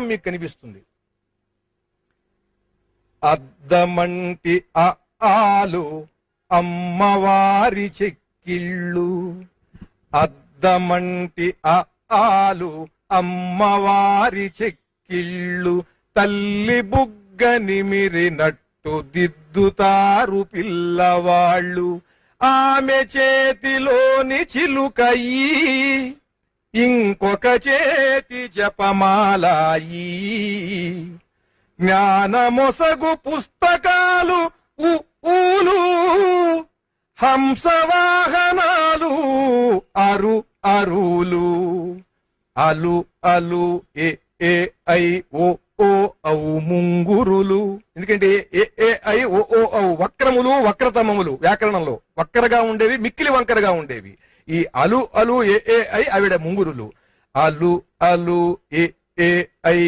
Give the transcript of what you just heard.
మీకు కనిపిస్తుంది. అద్దమంటి ఆలు అమ్మవారి చెక్కిళ్ళు, అద్దమంటి ఆలు అమ్మవారి చెక్కిళ్ళు, తల్లి బుగ్గ నిమిరినట్టు దిద్దుతారు పిల్లవాళ్ళు. ఆమె చేతిలోని చిలుకయి, ఇంకొక చేతి జపమాలాయి, జ్ఞానమొసగు పుస్తకాలు ఊలు, హంసవాహనాలు అరులు, అలు అలు ఏ ఏ ఐ ఓ ఓ ఔ ముంగురులు. ఎందుకంటే ఏ ఏ ఐ ఓ ఓ ఔ వక్రములు వక్రతమములు, వ్యాకరణంలో వక్రగా ఉండేవి, మిక్కిలి వంకరగా ఉండేవి. ఈ అలు అలు ఏ ఏ ఐ ఆవిడ ముంగురులు. అలు అలు ఏ ఏ ఐ